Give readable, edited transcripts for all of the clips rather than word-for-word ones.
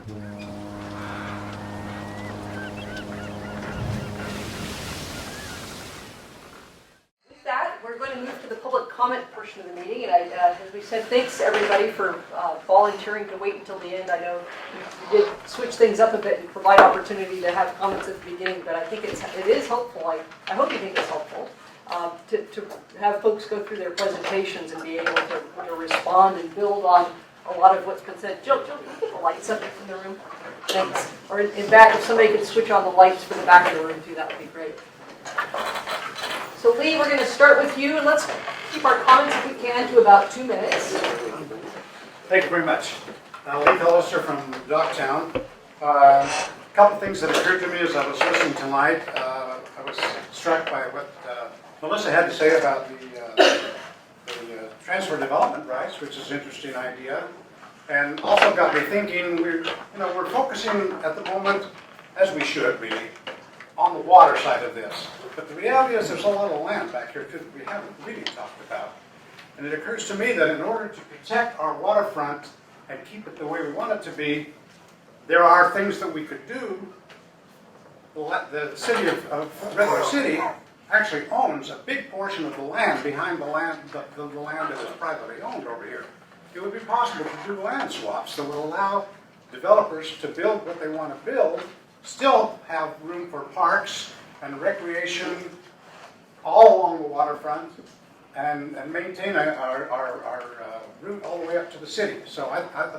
With that, we're going to move to the public comment portion of the meeting. And as we said, thanks everybody for volunteering to wait until the end. I know you did switch things up a bit and provide opportunity to have comments at the beginning, but I think it is helpful. I hope you think it's helpful to have folks go through their presentations and be able to respond and build on a lot of what's been said. Jill, can you get the lights up in the room? Thanks. Or in back, if somebody could switch on the lights for the back of the room too, that would be great. So Lee, we're going to start with you, and let's keep our comments, if we can, to about 2 minutes. Thank you very much. Lee Pellister from Docktown. A couple things that occurred to me as I was listening tonight. I was struck by what Melissa had to say about the transfer development rights, which is an interesting idea, and also got me thinking. We're focusing at the moment, as we should really, on the water side of this. But the reality is there's a lot of land back here too that we haven't really talked about. And it occurs to me that in order to protect our waterfront and keep it the way we want it to be, there are things that we could do. The city of Redwood City actually owns a big portion of the land behind the land that is privately owned over here. It would be possible to do land swaps that would allow developers to build what they want to build, still have room for parks and recreation all along the waterfront, and maintain our route all the way up to the city. So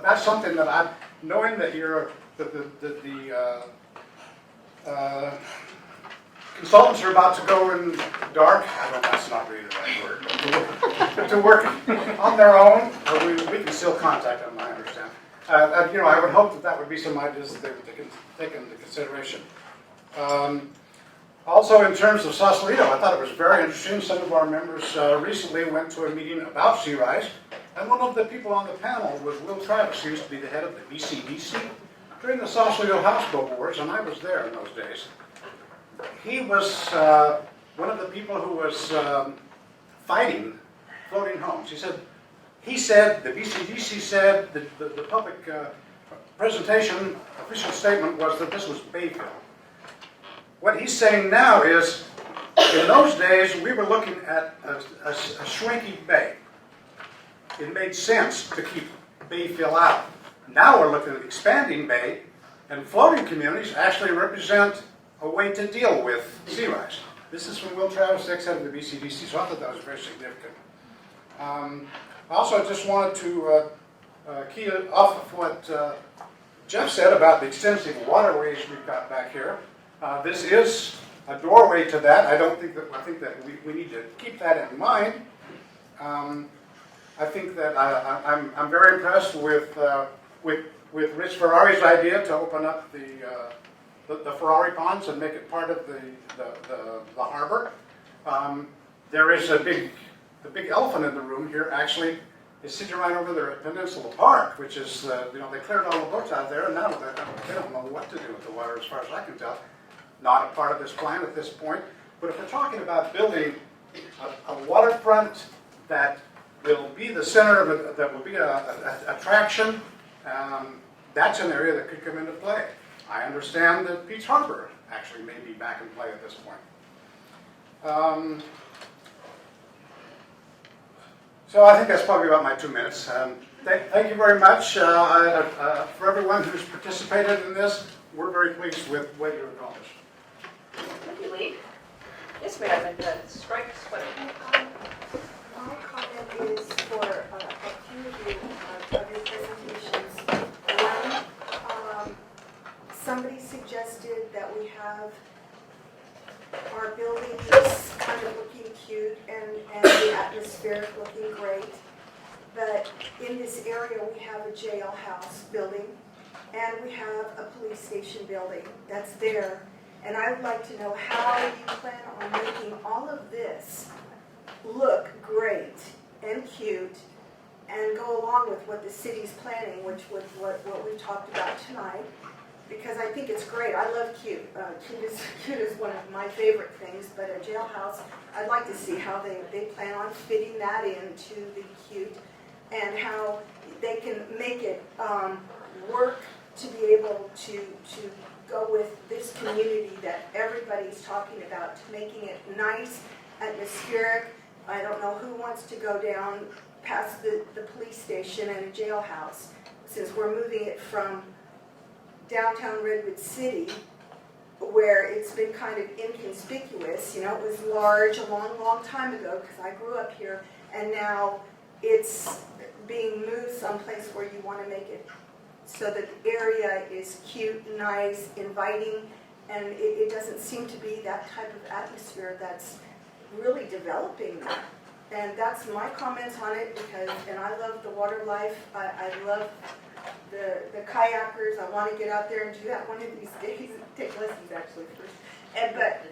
that's something that knowing that the consultants are about to go in dark. I don't know, that's not really the right word. But to work on their own, we can still contact them, I understand. I would hope that would be some ideas that they would take into consideration. Also, in terms of Sausalito, I thought it was very interesting. Some of our members recently went to a meeting about sea rise, and one of the people on the panel was Will Travis, who used to be the head of the BCDC during the Sausalito Houseboat Wars, and I was there in those days. He was one of the people who was fighting floating homes. He said, the BCDC said, the public presentation, official statement was that this was Bayfield. What he's saying now is, in those days, we were looking at a shrinking bay. It made sense to keep Bayfield out. Now we're looking at expanding bay, and floating communities actually represent a way to deal with sea rise. This is from Will Travis, ex-head of the BCDC, so I thought that was very significant. Also, I just wanted to key off of what Jeff said about the extensive waterways we've got back here. This is a doorway to that. I think that we need to keep that in mind. I think that I'm very impressed with Rich Ferrari's idea to open up the Ferrari ponds and make it part of the harbor. There is a big elephant in the room here. Actually, is sitting right over there at Peninsula Park, which is they cleared all the boats out there, and now they don't know what to do with the water, as far as I can tell. Not a part of this plan at this point. But if we're talking about building a waterfront that will be the center of it, that will be an attraction, that's an area that could come into play. I understand that Peach Harbor actually may be back in play at this point. So I think that's probably about my 2 minutes. Thank you very much for everyone who's participated in this. We're very pleased with what you've accomplished. Thank you, Lee. Yes, ma'am, and strike sweater. My comment is for a few of your presentations. One, somebody suggested that we have our buildings kind of looking cute and the atmospheric looking great. But in this area we have a jailhouse building and we have a police station building that's there. And I would like to know how you plan on making all of this look great and cute and go along with what the city's planning, which was what we talked about tonight. Because I think it's great. I love cute. Cute is one of my favorite things, but a jailhouse, I'd like to see how they plan on fitting that into the cute and how they can make it work to be able to go with this community that everybody's talking about, making it nice, atmospheric. I don't know who wants to go down past the police station and a jailhouse, since we're moving it from downtown Redwood City, where it's been kind of inconspicuous. You know, it was large a long, long time ago, because I grew up here, and now it's being moved someplace where you want to make it so that the area is cute, nice, inviting, and it doesn't seem to be that type of atmosphere that's really developing there. And that's my comments on it, because, and I love the water life. I love the kayakers. I want to get out there and do that one of these days. Take lessons actually first. But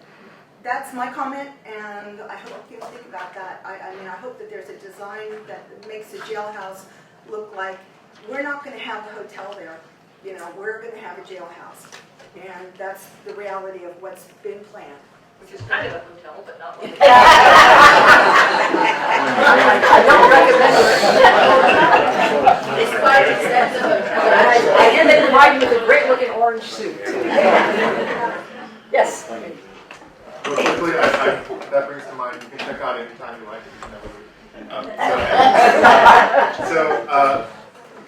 that's my comment, and I hope you think about that. I mean, I hope that there's a design that makes the jailhouse look like we're not going to have a hotel there. You know, we're going to have a jailhouse, and that's the reality of what's been planned. Which is kind of a hotel, but not like I don't recommend it. It's quite expensive hotel. I hear they provide you with a great looking orange suit too. Yes. Real quickly, that brings to mind, you can check out anytime you like.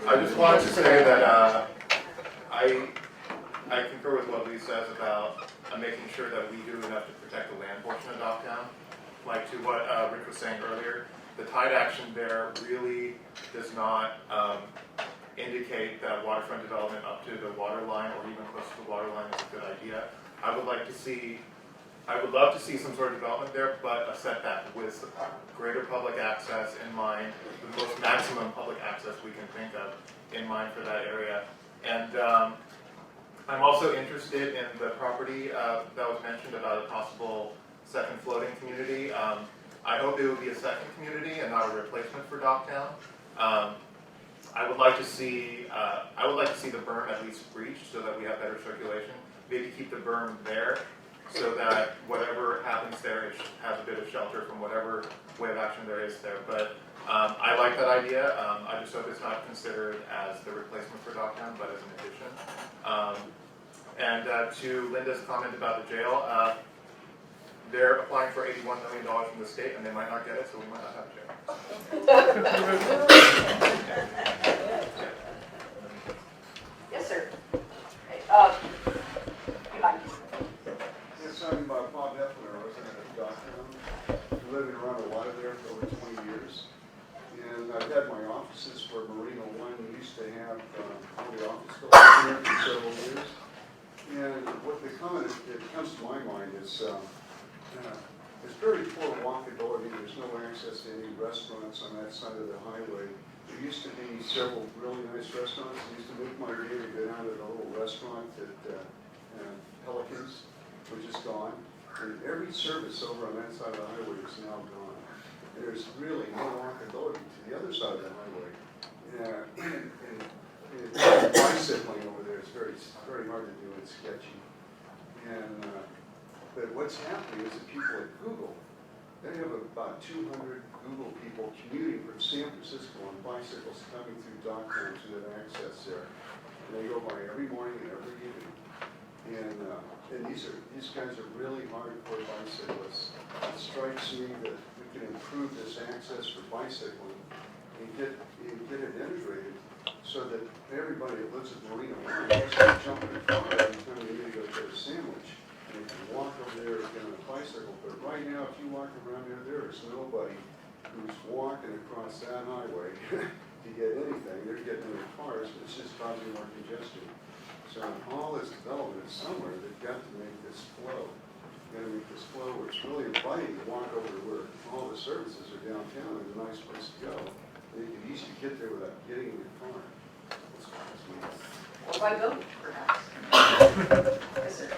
I just wanted to say that I concur with what Lee says about making sure that we do enough to protect the land portion of Docktown. Like to what Rick was saying earlier, the tide action there really does not indicate that waterfront development up to the water line or even close to the water line is a good idea. I would love to see some sort of development there, but a setback with greater public access in mind, the most maximum public access we can think of in mind for that area. And I'm also interested in the property that was mentioned about a possible second floating community. I hope it will be a second community and not a replacement for Docktown. I would like to see the berm at least breached so that we have better circulation. Maybe keep the berm there so that whatever happens there, it has a bit of shelter from whatever way of action there is there. But I like that idea. I just hope it's not considered as the replacement for Docktown, but as an addition. To Linda's comment about the jail, they're applying for $81 million from the state, and they might not get it, so we might not have a jail. Yes, sir. Yes, I'm Bob Heffler, a resident of Docktown. Been living around the water there for over 20 years. And I've had my offices where Marina One used to have all the office buildings here for several years. And what the comment that comes to my mind is it's very poor walkability. There's no access to any restaurants on that side of the highway. There used to be several really nice restaurants. I used to make my day to go down to the little restaurant at Pelicans, which is gone. And every service over on that side of the highway is now gone. There's really no walkability to the other side of the highway. And bicycling over there is very hard to do and sketchy. And but what's happening is that people at Google, they have about 200 Google people commuting from San Francisco on bicycles coming through Docktown to have access there. And they go by every morning and every evening. And these guys are really hardcore bicyclists. It strikes me that we can improve this access for bicycling and get it integrated so that everybody that lives at Marina One has to jump in a car every time they need to go get a sandwich. And they can walk over there and get on a bicycle. But right now, if you walk around there is nobody who's walking across that highway to get anything. They're getting in their cars, but it's just causing more congestion. So all this development is somewhere, they've got to make this flow. They've got to make this flow where it's really inviting to walk over to where all the services are downtown and a nice place to go. And you can easily get there without getting in your car. Or by boat, perhaps. Yes, sir.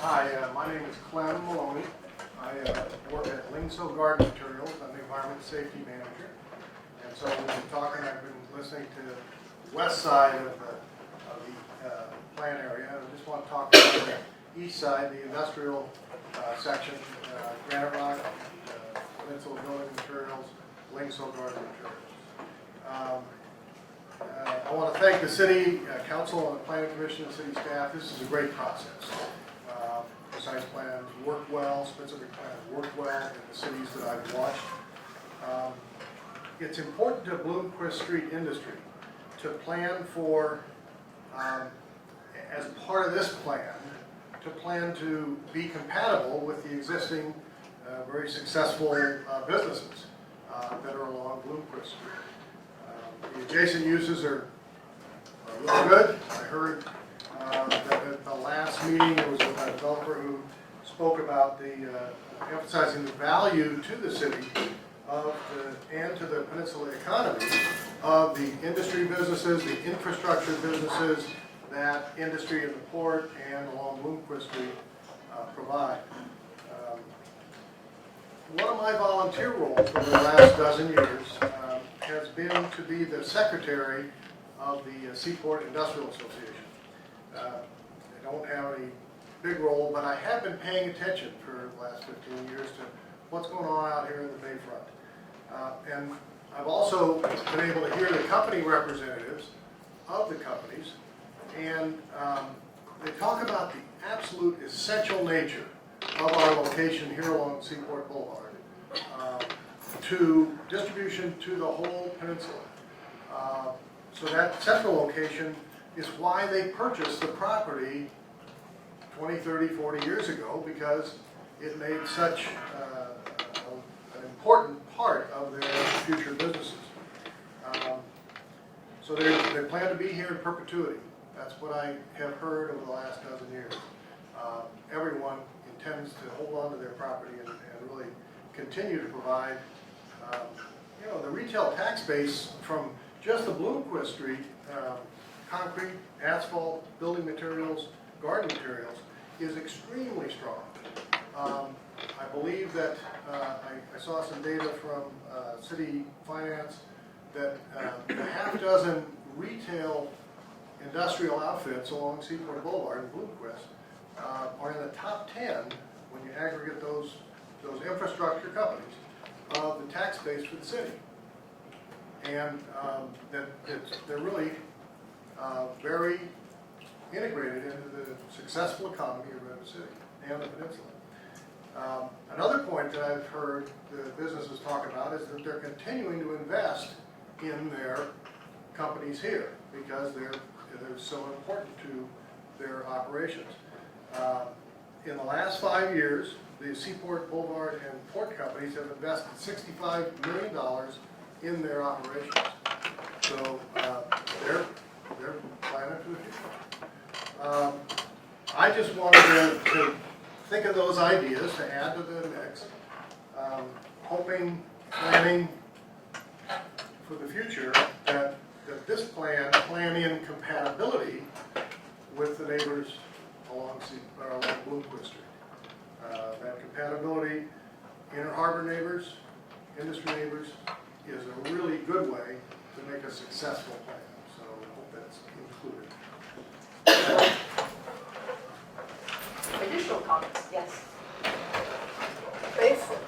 Hi, my name is Clem Maloney. I work at Lingsville Garden Materials. I'm the Environment Safety Manager. And so we've been talking, I've been listening to the west side of the plant area. I just want to talk about the east side, the industrial section, Granite Rock, Lingsville Building Materials, Lingsville Garden Materials. I want to thank the city council and the planning commission and city staff. This is a great process. Precise plans work well, specific plans work well in the cities that I've watched. It's important to Bloomquist Street industry to plan for, as part of this plan, to plan to be compatible with the existing very successful businesses that are along Bloomquist Street. The adjacent uses are really good. I heard that at the last meeting there was a developer who spoke about emphasizing the value to the city and to the peninsula economy of the industry businesses, the infrastructure businesses that industry in the port and along Bloomquist Street provide. One of my volunteer roles over the last dozen years has been to be the secretary of the Seaport Industrial Association. I don't have any big role, but I have been paying attention for the last 15 years to what's going on out here in the Bayfront. And I've also been able to hear the company representatives of the companies, and they talk about the absolute essential nature of our location here along Seaport Boulevard to distribution to the whole peninsula. So that central location is why they purchased the property 20, 30, 40 years ago, because it made such an important part of their future businesses. So they plan to be here in perpetuity. That's what I have heard over the last dozen years. Everyone intends to hold on to their property and really continue to provide, the retail tax base from just the Bloomquist Street, concrete, asphalt, building materials, garden materials, is extremely strong. I believe that, I saw some data from city finance that a half dozen retail industrial outfits along Seaport Boulevard in Bloomquist are in the top 10 when you aggregate those infrastructure companies of the tax base for the city. And they're really very integrated into the successful economy of Redwood City and the peninsula. Another point that I've heard the businesses talk about is that they're continuing to invest in their companies here because they're so important to their operations. In the last 5 years, the Seaport Boulevard and Port companies have invested $65 million in their operations. So they're planning for the future. I just wanted to think of those ideas to add to the mix, hoping, planning for the future that this plan in compatibility with the neighbors along Bloomquist Street. That compatibility, inner harbor neighbors, industry neighbors, is a really good way to make a successful plan. So I hope that's included. Additional comments? Yes.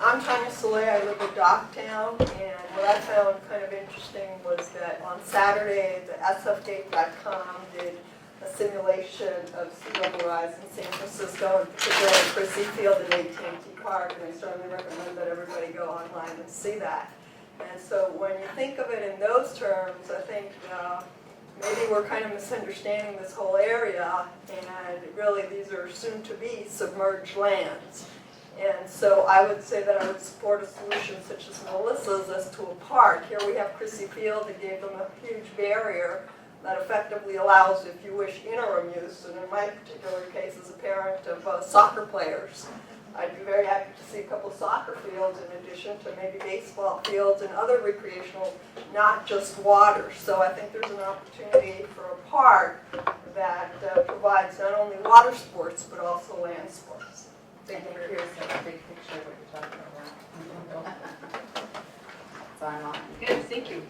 I'm Tanya Soleil, I live in Docktown, and what I found kind of interesting was that on Saturday, the sfgate.com did a simulation of sea level rise in San Francisco, and particularly Chrissy Field and AT&T Park, and I strongly recommend that everybody go online and see that. And so when you think of it in those terms, I think maybe we're kind of misunderstanding this whole area, and really these are soon-to-be submerged lands. And so I would say that I would support a solution such as Melissa's as to a park. Here we have Chrissy Field that gave them a huge barrier that effectively allows, if you wish, interim use. And in my particular case, as a parent of soccer players, I'd be very happy to see a couple of soccer fields in addition to maybe baseball fields and other recreational, not just water. So I think there's an opportunity for a park that provides not only water sports, but also land sports. I think here's a big picture of what you're talking about. So I'm on. Good, thank you.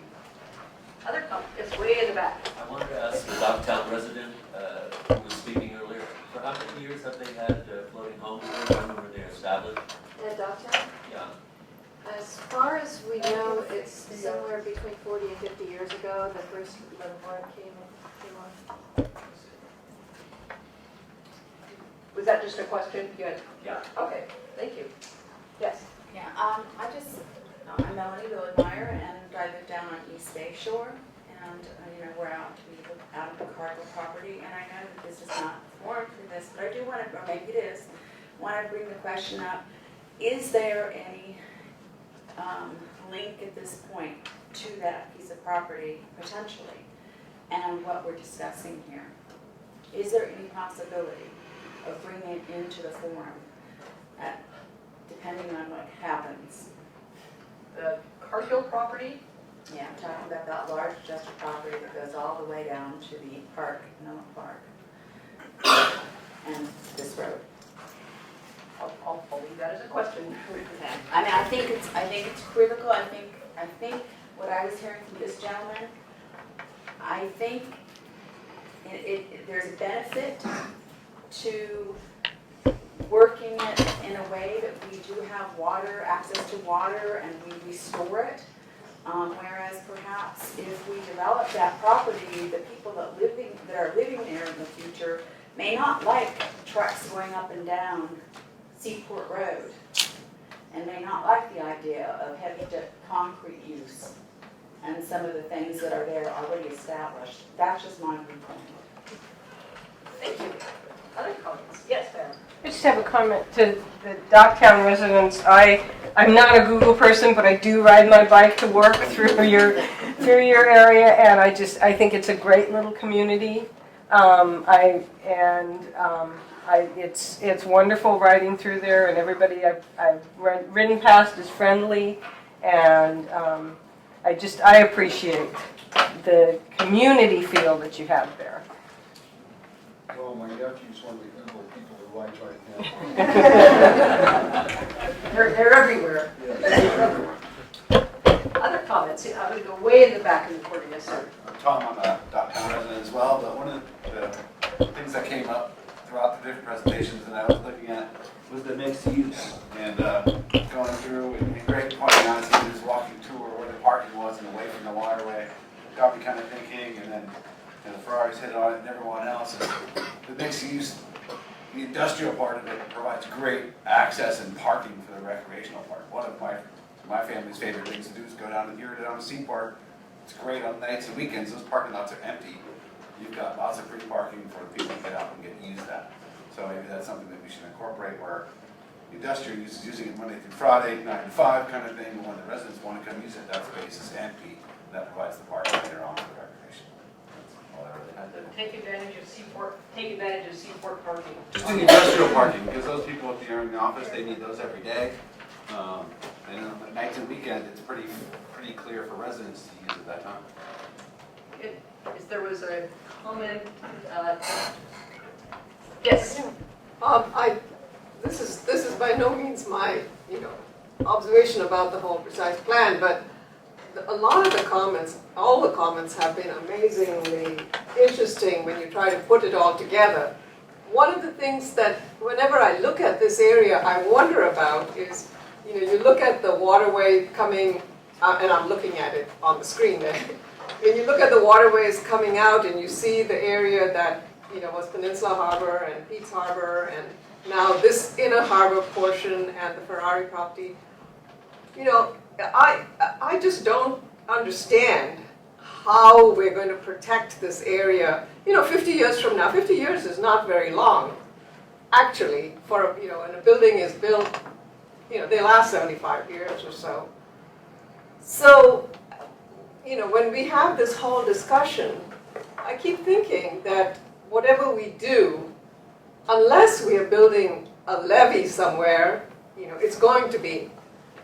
Other comments? It's way in the back. I wanted to ask the Docktown resident who was speaking earlier, for how many years have they had floating homes? When were they established? In Docktown? Yeah. As far as we know, it's somewhere between 40 and 50 years ago. ago that Bruce Lemore came on. Was that just a question? You had, Yeah. okay, thank you. Yes. Yeah, I'm Melanie Willenmeyer, and I live down on East Bay Shore, and, we're out of the cargo property, and I know that this is not forum for this, but I do want to, or maybe it is, want to bring the question up, is there any link at this point to that piece of property, potentially, and what we're discussing here? Is there any possibility of bringing it into the forum, depending on what happens? The Cargill property? Yeah, I'm talking about that large industrial property that goes all the way down to the park, Miller Park, and this road. I'll leave that as a question. Okay. I mean, I think it's critical. I think what I was hearing from this gentleman, I think there's a benefit to working it in a way that we do have water, access to water, and we restore it. Whereas perhaps if we develop that property, the people that are living there in the future may not like trucks going up and down Seaport Road, and may not like the idea of heavy concrete use and some of the things that are there already established. That's just my viewpoint. Thank you. Other comments? Yes, ma'am. I just have a comment to the Docktown residents. I'm not a Google person, but I do ride my bike to work through your area, and I think it's a great little community. It's wonderful riding through there, and everybody I've ridden past is friendly, and I appreciate the community feel that you have there. Well, my nephew's one of the Google people who rides right now. They're everywhere. Other comments? I'm going to go way in the back of the podium. Yes, sir. Tom, I'm a Docktown resident as well, but one of the things that came up throughout the different presentations that I was looking at was the mixed use. And going through, and Greg pointing out as he was walking tour where the parking was and away from the waterway, got me kind of thinking, and then the Ferraris hit on it and everyone else. And the mixed use, the industrial part of it provides great access and parking for the recreational part. One of my family's favorite things to do is go down to Seaport. It's great on nights and weekends. Those parking lots are empty. You've got lots of free parking for people to get out and use that. So maybe that's something that we should incorporate where the industrial use is using it Monday through Friday, 9 to 5 kind of thing. When the residents want to come use it, that space is empty. That provides the parking later on for recreation. That's all I really had. So take advantage of Seaport parking. Just in the industrial parking, because those people if you're in the office, they need those every day. And on the nights and weekends, it's pretty clear for residents to use at that time. There was a comment. Yes. This is by no means my observation about the whole precise plan, but a lot of the comments, all the comments have been amazingly interesting when you try to put it all together. One of the things that whenever I look at this area I wonder about is, you look at the waterway coming, and I'm looking at it on the screen there. When you look at the waterways coming out and you see the area that was Peninsula Harbor and Pete's Harbor and now this inner harbor portion and the Ferrari property, I just don't understand how we're going to protect this area. 50 years from now, 50 years is not very long, actually, for, when a building is built, they last 75 years or so. So, when we have this whole discussion, I keep thinking that whatever we do, unless we are building a levee somewhere, it's going to be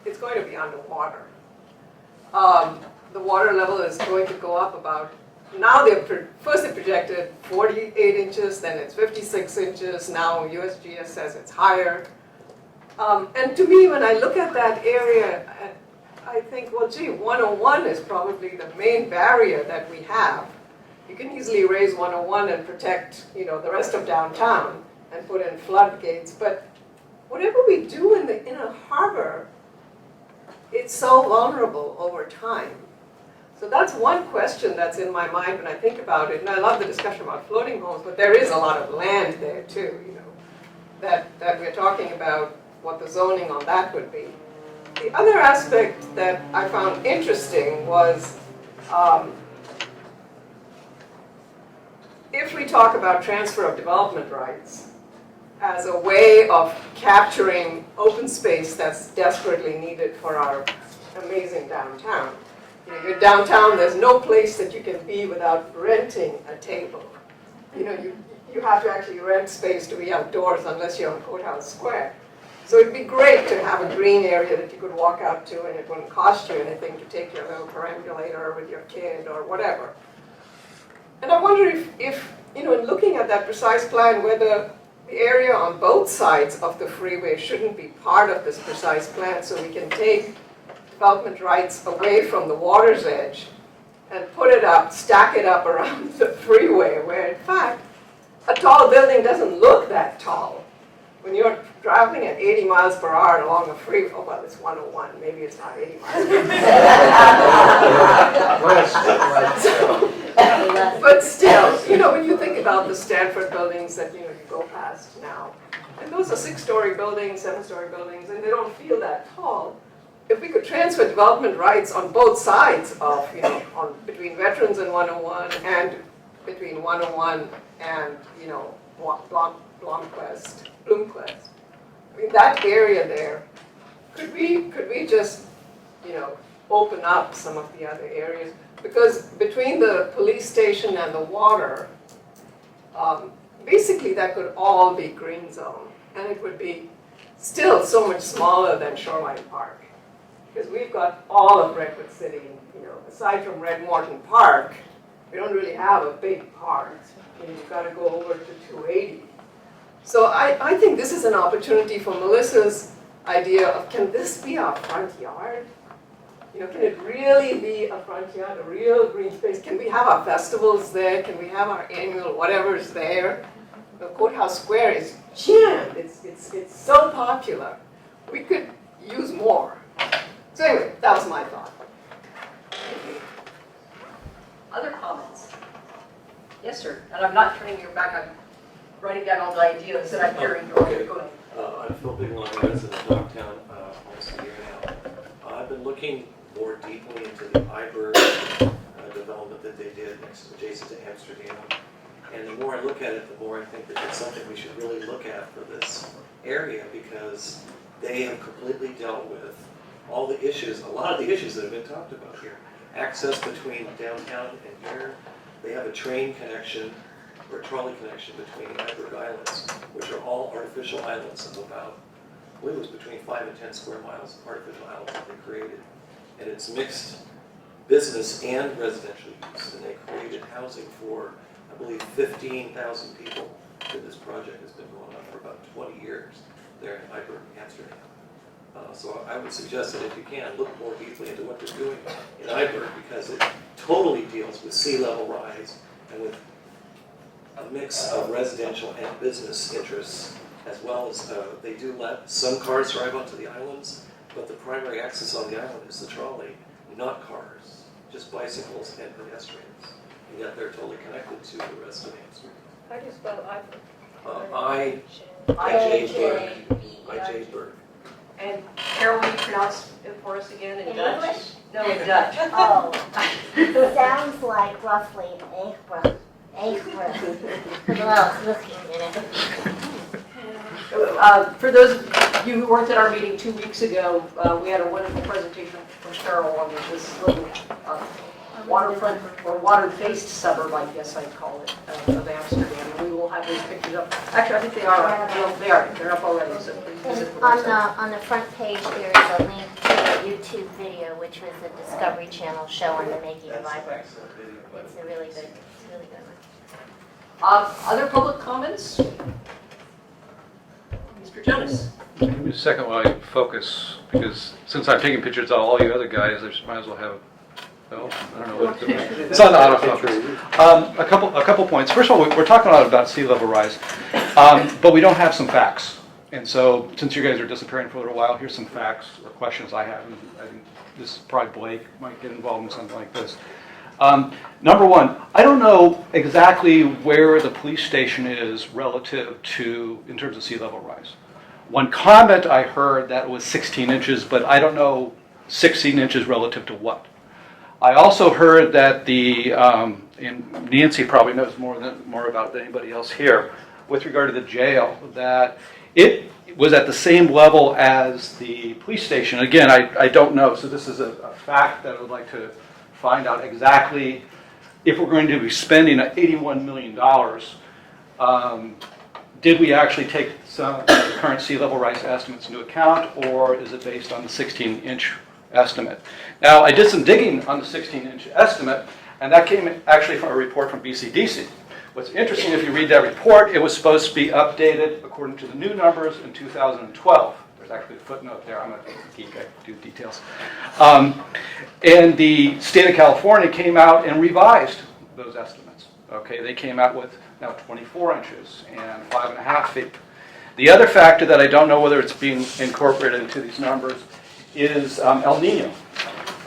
underwater. The water level is going to go up about, now first they projected 48 inches, then it's 56 inches, now USGS says it's higher. And to me, when I look at that area, I think, well, gee, 101 is probably the main barrier that we have. You can easily raise 101 and protect, the rest of downtown and put in floodgates, but whatever we do in the inner harbor, it's so vulnerable over time. So that's one question that's in my mind when I think about it. And I love the discussion about floating homes, but there is a lot of land there too, you know, that we're talking about what the zoning on that would be. The other aspect that I found interesting was if we talk about transfer of development rights as a way of capturing open space that's desperately needed for our amazing downtown. You know, your downtown, there's no place that you can be without renting a table. You know, you have to actually rent space to be outdoors unless you're on Courthouse Square. So it'd be great to have a green area that you could walk out to and it wouldn't cost you anything to take your little perambulator with your kid or whatever. And I wonder if you know, in looking at that precise plan, whether the area on both sides of the freeway shouldn't be part of this precise plan so we can take development rights away from the water's edge and put it up, stack it up around the freeway where in fact a tall building doesn't look that tall. When you're traveling at 80 miles per hour along a freeway, oh well, it's 101, maybe it's not 80 miles per hour. But still, you know, when you think about the Stanford buildings that, you know, you go past now, and those are 6-story buildings, 7-story buildings, and they don't feel that tall. If we could transfer development rights on both sides of, you know, between Veterans and 101 and between 101 and, you know, Blomquist. I mean, that area there, could we just, you know, open up some of the other areas? Because between the police station and the water, basically that could all be green zone. And it would be still so much smaller than Shoreline Park. Because we've got all of Redwood City, you know, aside from Red Morton Park, we don't really have a big park. You know, you've got to go over to 280. So I think this is an opportunity for Melissa's idea of, can this be our front yard? You know, can it really be a front yard, a real green space? Can we have our festivals there? Can we have our annual whatever's there? The Courthouse Square is jammed. It's so popular. We could use more. So anyway, that was my thought. Other comments? Yes, sir. And I'm not turning your back. I'm writing down all the ideas that I'm hearing. Okay. Go ahead. I'm Phil Bigline, resident of Dogtown, almost a year now. I've been looking more deeply into the Iberg development that they did adjacent to Amsterdam. And the more I look at it, the more I think that it's something we should really look at for this area, because they have completely dealt with all the issues, a lot of the issues that have been talked about here. Access between downtown and here. They have a train connection or a trolley connection between Iberg Islands, which are all artificial islands of about, I believe it was between 5 and 10 square miles of artificial islands that they created. And it's mixed business and residential use. And they created housing for, I believe, 15,000 people. That this project has been going on for about 20 years there in Iberg, Amsterdam. So I would suggest that if you can, look more deeply into what they're doing in Iberg, because it totally deals with sea level rise and with a mix of residential and business interests, as well as they do let some cars drive onto the islands, but the primary access on the island is the trolley, not cars, just bicycles and pedestrians. And yet they're totally connected to the rest of Amsterdam. How do you spell I-J-Berg. And Carol, will you pronounce it for us again in Dutch? English? No, in Dutch. Oh, sounds like roughly April. Well, looking at it. For those of you who weren't at our meeting 2 weeks ago, we had a wonderful presentation from Cheryl on this little waterfront or water-faced suburb, I guess I'd call it, of Amsterdam. And we will have those pictures up. Actually, I think they are up. No, they are. They're up already. So please visit the website. On the front page, there is a link to a YouTube video, which was the Discovery Channel show on the making of Iberg. It's a really good one. Other public comments? Mr. Jonas. Give me a second while I focus, because since I'm taking pictures of all you other guys, I might as well have. Well, I don't know what it's on autofocus. A couple points. First of all, we're talking a lot about sea level rise, but we don't have some facts. And so, since you guys are disappearing for a little while, here's some facts or questions I have. And I think this is probably Blake might get involved in something like this. Number one, I don't know exactly where the police station is relative to, in terms of sea level rise. One comment I heard that was 16 inches, but I don't know 16 inches relative to what. I also heard that the, and Nancy probably knows more about it than anybody else here, with regard to the jail, that it was at the same level as the police station. Again, I don't know, so this is a fact that I would like to find out exactly if we're going to be spending $81 million. Did we actually take some of the current sea level rise estimates into account, or is it based on the 16-inch estimate? Now, I did some digging on the 16-inch estimate, and that came actually from a report from BCDC. What's interesting, if you read that report, it was supposed to be updated according to the new numbers in 2012. There's actually a footnote there. I'm not a geek, I do details. And the state of California came out and revised those estimates. Okay, they came out with now 24 inches and 5.5 feet. The other factor that I don't know whether it's being incorporated into these numbers is El Nino.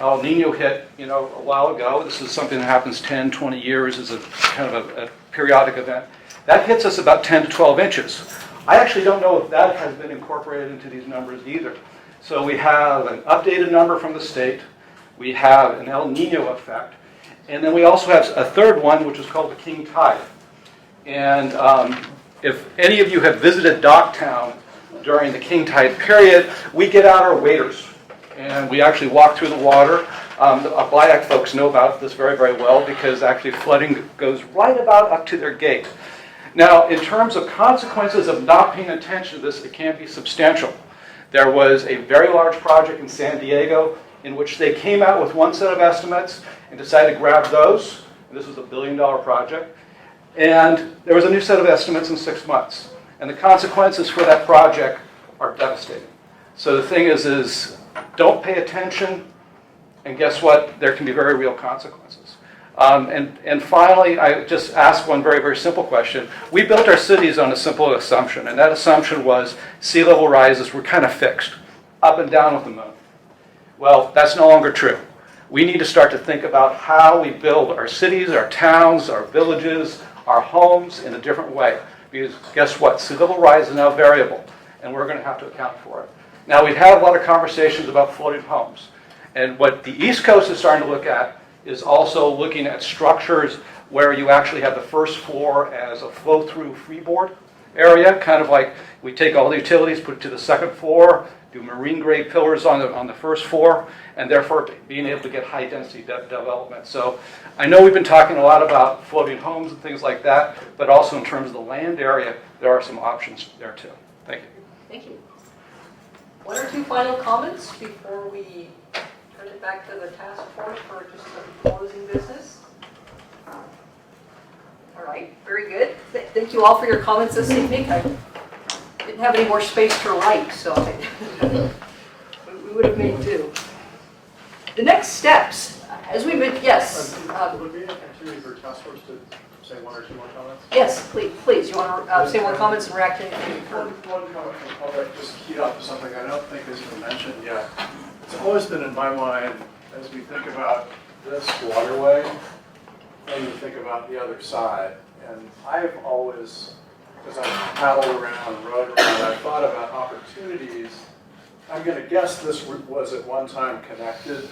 El Nino hit, a while ago. This is something that happens 10, 20 years as a kind of a periodic event. That hits us about 10 to 12 inches. I actually don't know if that has been incorporated into these numbers either. So we have an updated number from the state. We have an El Nino effect. And then we also have a third one, which is called the king tide. And if any of you have visited Docktown during the king tide period, we get out our waders. And we actually walk through the water. The Black folks know about this very, very well because actually flooding goes right about up to their gate. Now, in terms of consequences of not paying attention to this, it can be substantial. There was a very large project in San Diego in which they came out with one set of estimates and decided to grab those. And this was a $1 billion project. And there was a new set of estimates in 6 months. And the consequences for that project are devastating. So the thing is don't pay attention, and guess what? There can be very real consequences. And finally, I just ask one very, very simple question. We built our cities on a simple assumption, and that assumption was sea level rises were kind of fixed, up and down with the moon. Well, that's no longer true. We need to start to think about how we build our cities, our towns, our villages, our homes in a different way. Because guess what? Sea level rise is now variable, and we're going to have to account for it. Now, we've had a lot of conversations about floating homes. And what the East Coast is starting to look at is also looking at structures where you actually have the first floor as a flow-through freeboard area, kind of like we take all the utilities, put it to the second floor, do marine-grade pillars on the first floor, and therefore being able to get high-density development. So I know we've been talking a lot about floating homes and things like that, but also in terms of the land area, there are some options there too. Thank you. Thank you. One or two final comments before we turn it back to the task force for just some closing business? All right, very good. Thank you all for your comments this evening. I didn't have any more space to write, so we would have made do. The next steps, as we mentioned, yes. Would we have opportunity for task force to say one or two more comments? Yes, please. You want to say more comments and react to anything you've heard? One comment from the public, just keyed off to something I don't think has been mentioned yet. It's always been in my mind as we think about this waterway, and we think about the other side. And I've always, as I've paddled around and rode around, I've thought about opportunities. I'm going to guess this was at one time connected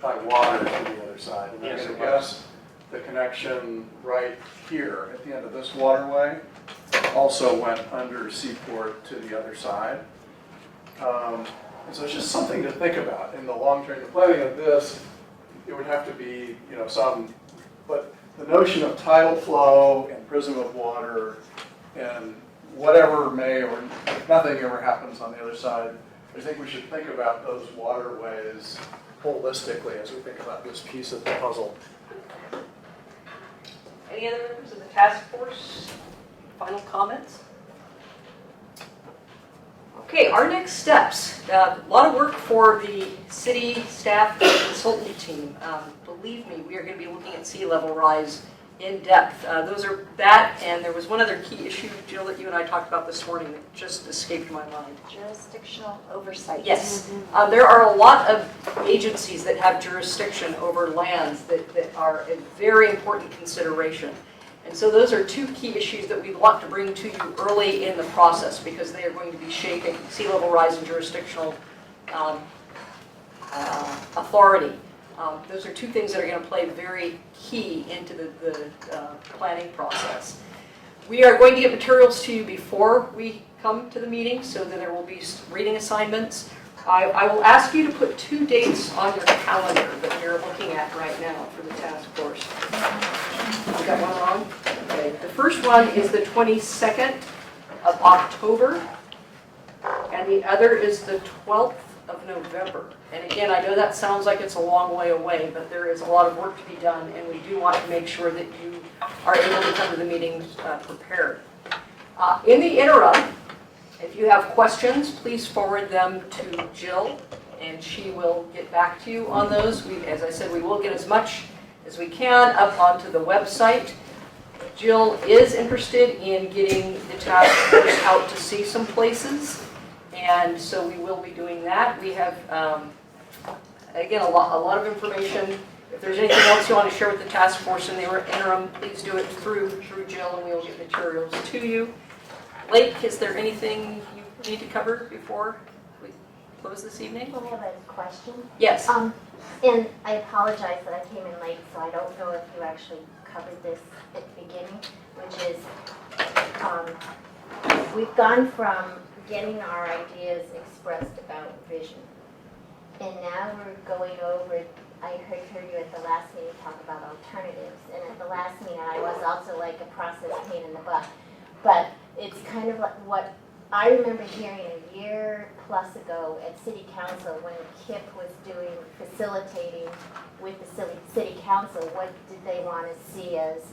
by water to the other side. And I'm going to guess the connection right here at the end of this waterway also went under Seaport to the other side. And so it's just something to think about in the long term. The planning of this, it would have to be, but the notion of tidal flow and prism of water and whatever may or nothing ever happens on the other side, I think we should think about those waterways holistically as we think about this piece of the puzzle. Any other members of the task force? Final comments? Okay, our next steps. A lot of work for the city staff and consultant team. Believe me, we are going to be looking at sea level rise in depth. Those are that, and there was one other key issue, Jill, that you and I talked about this morning that just escaped my mind. Jurisdictional oversight. Yes, there are a lot of agencies that have jurisdiction over lands that are a very important consideration. And so those are two key issues that we want to bring to you early in the process because they are going to be shaping sea level rise and jurisdictional authority. Those are two things that are going to play very key into the planning process. We are going to get materials to you before we come to the meeting so that there will be reading assignments. I will ask you to put 2 dates on your calendar that you're looking at right now for the task force. You got one wrong? Okay. The first one is the 22nd of October, and the other is the 12th of November. And again, I know that sounds like it's a long way away, but there is a lot of work to be done, and we do want to make sure that you are able to come to the meetings prepared. In the interim, if you have questions, please forward them to Jill, and she will get back to you on those. As I said, we will get as much as we can up onto the website. Jill is interested in getting the task force out to see some places, and so we will be doing that. We have, again, a lot of information. If there's anything else you want to share with the task force in the interim, please do it through Jill, and we will get materials to you. Lake, is there anything you need to cover before we close this evening? I have a question. Yes. And I apologize that I came in late, so I don't know if you actually covered this at the beginning, which is we've gone from getting our ideas expressed about vision, and now we're going over, I heard you at the last meeting talk about alternatives, and at the last meeting I was also like a process pain in the butt, but it's kind of like what I remember hearing a year plus ago at City Council when Kip was facilitating with the City Council. What did they want to see as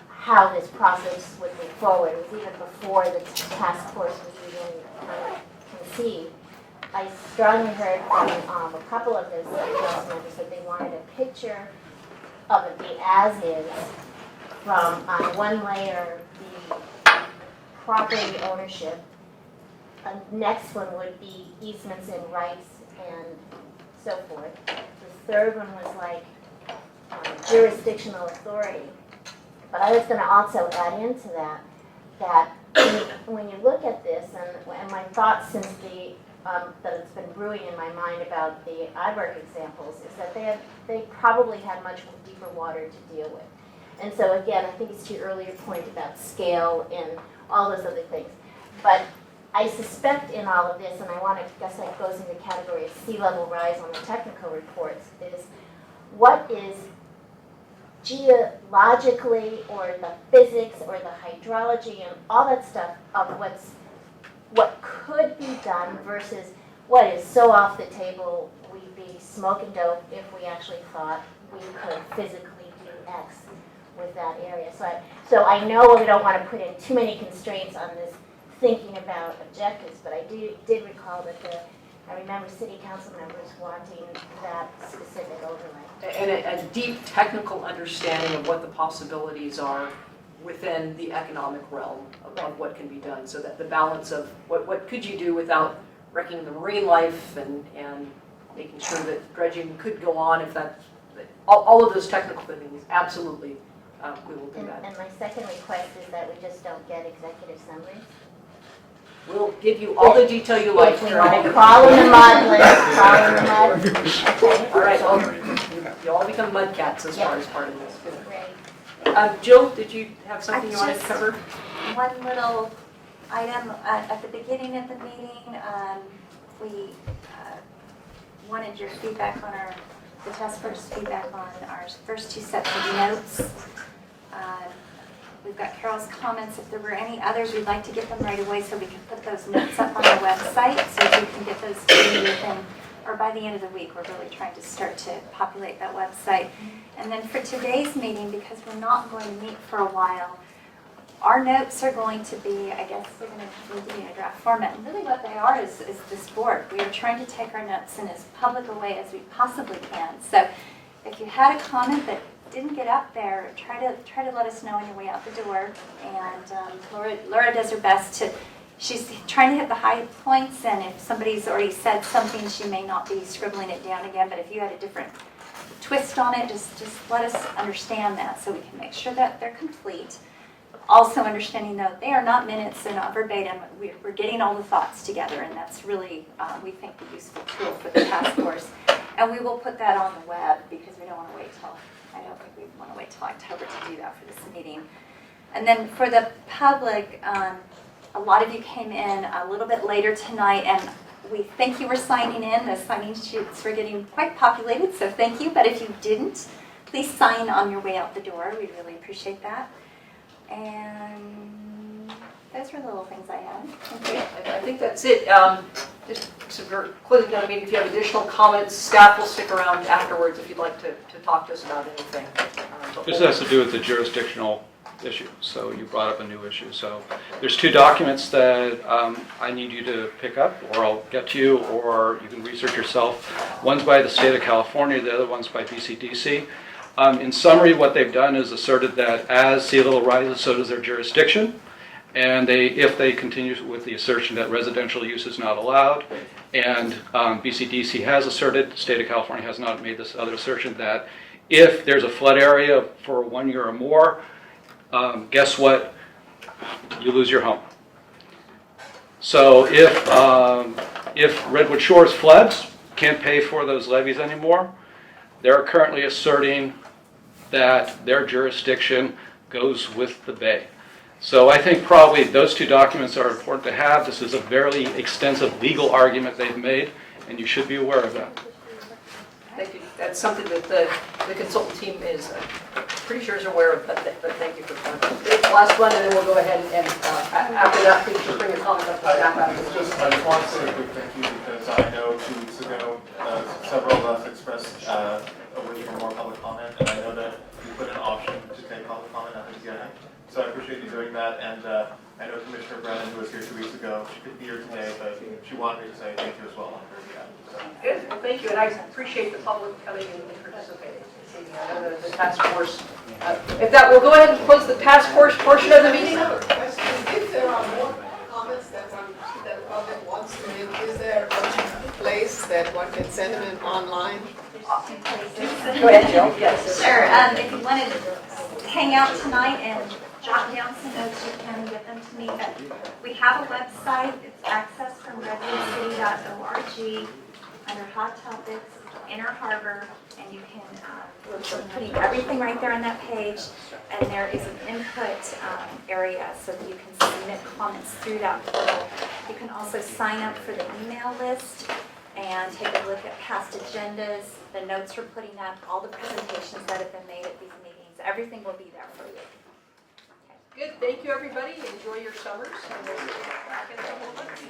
how this process would move forward? It was even before the task force was even conceived. I strongly heard from a couple of the City Council members that they wanted a picture of it the as-is from on one layer the property ownership. Next one would be easements and rights and so forth. The third one was like jurisdictional authority. But I was going to also add into that when you look at this, and my thoughts since that it's been brewing in my mind about the iBurg examples is that they probably had much deeper water to deal with. And so again, I think it's to your earlier point about scale and all those other things. But I suspect in all of this, and I guess that goes in the category of sea level rise on the technical reports, is what is geologically or the physics or the hydrology and all that stuff of what could be done versus what is so off the table we'd be smoking dope if we actually thought we could physically do X with that area. So I know we don't want to put in too many constraints on this thinking about objectives, but I did recall that I remember City Council members wanting that specific overlay. And a deep technical understanding of what the possibilities are within the economic realm of what can be done, so that the balance of what could you do without wrecking the marine life and making sure that dredging could go on if that, all of those technical things, absolutely, we will do that. And my second request is that we just don't get executive summaries. We'll give you all the detail you like. If we want to crawl in the mud, let's crawl in the mud. Okay. All right, well, you all become mud cats as far as part of this. Great. Jill, did you have something you wanted to cover? One little item at the beginning of the meeting, we wanted your feedback on the task force feedback on our first 2 sets of notes. We've got Carol's comments. If there were any others, we'd like to get them right away so we can put those notes up on the website so you can get those to me within, or by the end of the week. We're really trying to start to populate that website. And then for today's meeting, because we're not going to meet for a while, our notes are going to be, I guess they're going to be in a draft format. And really what they are is this board. We are trying to take our notes in as public a way as we possibly can. So if you had a comment that didn't get up there, try to let us know on your way out the door. And Laura does her best to. She's trying to hit the high points, and if somebody's already said something, she may not be scribbling it down again. But if you had a different twist on it, just let us understand that so we can make sure that they're complete. Also understanding though, they are not minutes, they're not verbatim. We're getting all the thoughts together, and that's really, we think, a useful tool for the task force. And we will put that on the web because we don't want to wait till, I don't think we want to wait till October to do that for this meeting. And then for the public, a lot of you came in a little bit later tonight, and we thank you for signing in. The signing sheets were getting quite populated, so thank you. But if you didn't, please sign on your way out the door. We'd really appreciate that. And those were the little things I had. Thank you. I think that's it. Just so we're closing down the meeting. If you have additional comments, staff will stick around afterwards if you'd like to talk to us about anything. This has to do with the jurisdictional issue, so you brought up a new issue. So there's two documents that I need you to pick up, or I'll get to you, or you can research yourself. One's by the state of California, the other one's by BCDC. In summary, what they've done is asserted that as sea level rises, so does their jurisdiction. And if they continue with the assertion that residential use is not allowed, and BCDC has asserted, the state of California has not made this other assertion, that if there's a flood area for 1 year or more, guess what? You lose your home. So if Redwood Shores floods, can't pay for those levies anymore, they're currently asserting that their jurisdiction goes with the bay. So I think probably those two documents are important to have. This is a very extensive legal argument they've made, and you should be aware of that. Thank you. That's something that the consultant team is pretty sure is aware of, but thank you for coming. The last one, and then we'll go ahead and after that, please just bring your comments up to staff I afterwards. just want to say a quick thank you because I know 2 weeks ago, several of us expressed a wish for more public comment, and I know that you put an option to take public comment at the beginning. So I appreciate you doing that, and I know Commissioner Brennan, who was here 2 weeks ago, she couldn't be here today, but she wanted me to say thank you as well on her behalf. So. Good, well, thank you, and I appreciate the public coming and participating. I know the task force. If that, we'll go ahead and close the task force portion of the meeting. I have a question. If there are more comments that the public wants to make, is there a place that one can send them in online? Go ahead, Jill. Yes. Sure. If you wanted to hang out tonight and jot down some notes, you can get them to me. But we have a website. It's accessed from redwoodcity.org under Hot Topics, Inner Harbor, and you can, we're putting everything right there on that page. And there is an input area so that you can submit comments through that portal. You can also sign up for the email list and take a look at past agendas, the notes we're putting up, all the presentations that have been made at these meetings. Everything will be there for you. Good, thank you, everybody. Enjoy your summers. And we'll see you back in a couple of months.